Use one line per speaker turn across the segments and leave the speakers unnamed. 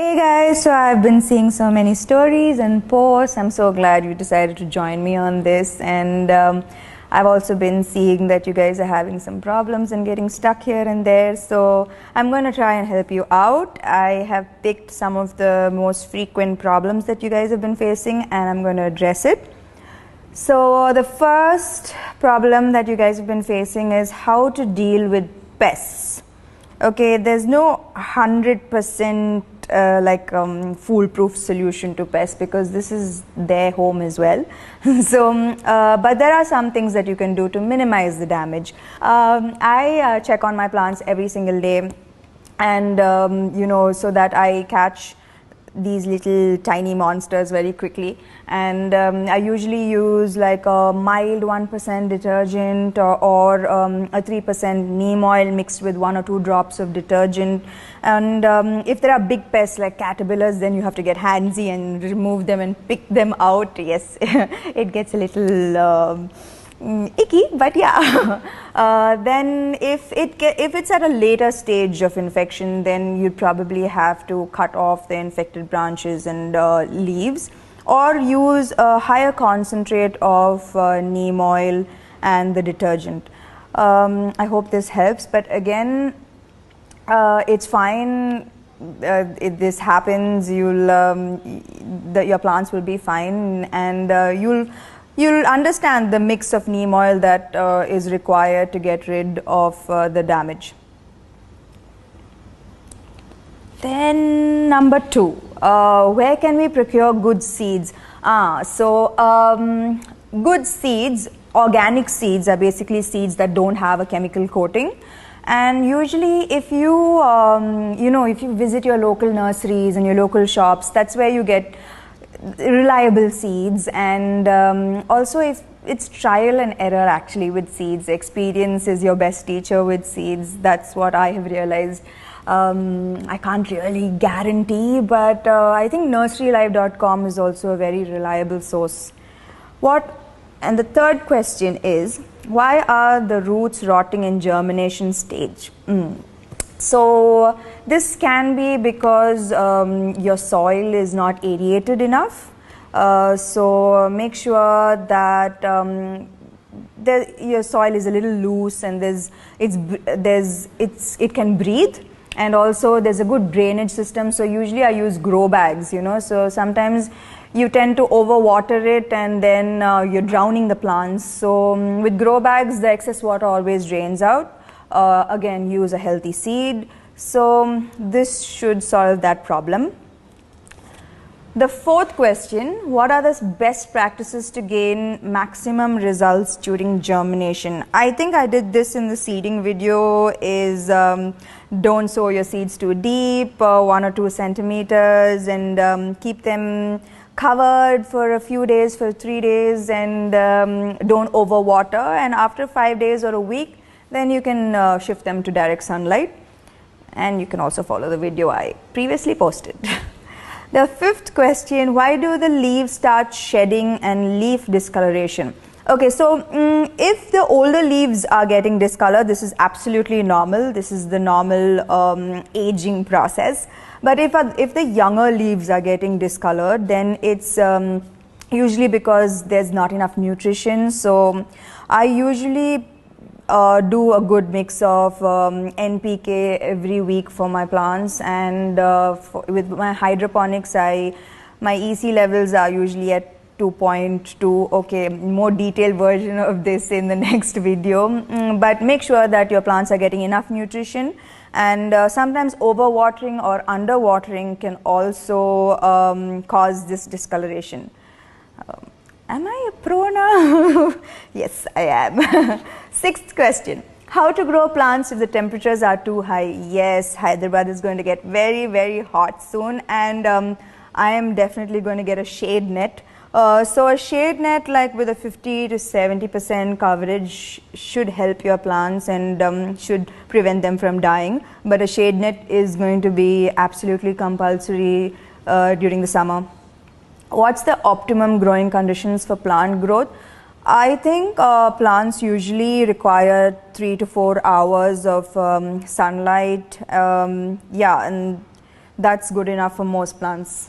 Hey guys, so I've been seeing so many stories and posts. I'm so glad you decided to join me on this, and I've also been seeing that you guys are having some problems and getting stuck here and there, so I'm going to try and help you out. I have picked some of the most frequent problems that you guys have been facing, and I'm going to address it. So the first problem that you guys have been facing is how to deal with pests. Okay, there's no 100% foolproof solution to pests because this is their home as well. But there are some things that you can do to minimize the damage. I check on my plants every single day, and so that I catch these little tiny monsters very quickly, and I usually use like a mild 1% detergent or a 3% neem oil mixed with 1 or 2 drops of detergent. And if there are big pests like caterpillars, then you have to get handsy and remove them and pick them out. Yes, it gets a little icky, but yeah. Then if it's at a later stage of infection, then you'd probably have to cut off the infected branches and leaves, or use a higher concentrate of neem oil and the detergent. I hope this helps, but again, it's fine. If this happens, your plants will be fine, and you'll understand the mix of neem oil that is required to get rid of the damage. Then number 2, where can we procure good seeds? Good seeds, organic seeds, are basically seeds that don't have a chemical coating. And usually if you if you visit your local nurseries and your local shops, that's where you get reliable seeds. And also, if it's trial and error actually with seeds. Experience is your best teacher with seeds. That's what I have realized. I can't really guarantee, but I think nurserylife.com is also a very reliable source. And the third question is, why are the roots rotting in germination stage? So this can be because your soil is not aerated enough. So make sure that your soil is a little loose and it can breathe, and also there's a good drainage system. So usually I use grow bags, so sometimes you tend to overwater it and then you're drowning the plants. So with grow bags, the excess water always drains out. Again, use a healthy seed. So this should solve that problem. The fourth question, what are the best practices to gain maximum results during germination? I think I did this in the seeding video, is don't sow your seeds too deep, 1 or 2 centimeters, and keep them covered for a few days, for 3 days, and don't overwater. And after 5 days or a week, then you can shift them to direct sunlight. And you can also follow the video I previously posted. The fifth question, why do the leaves start shedding and leaf discoloration? Okay, so if the older leaves are getting discolored, this is absolutely normal. This is the normal aging process. But if the younger leaves are getting discolored, then it's usually because there's not enough nutrition. So I usually do a good mix of NPK every week for my plants, and with my hydroponics, my EC levels are usually at 2.2. Okay, more detailed version of this in the next video, but make sure that your plants are getting enough nutrition. And sometimes overwatering or underwatering can also cause this discoloration. Am I a pro now? Yes, I am. Sixth question, how to grow plants if the temperatures are too high? Yes, Hyderabad is going to get very, very hot soon, and I am definitely going to get a shade net. So a shade net like with a 50 to 70% coverage should help your plants and should prevent them from dying. But a shade net is going to be absolutely compulsory during the summer. What's the optimum growing conditions for plant growth? I think plants usually require 3 to 4 hours of sunlight. And that's good enough for most plants.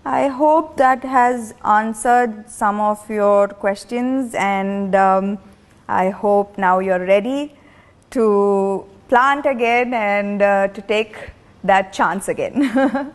I hope that has answered some of your questions, and I hope now you're ready to plant again and to take that chance again.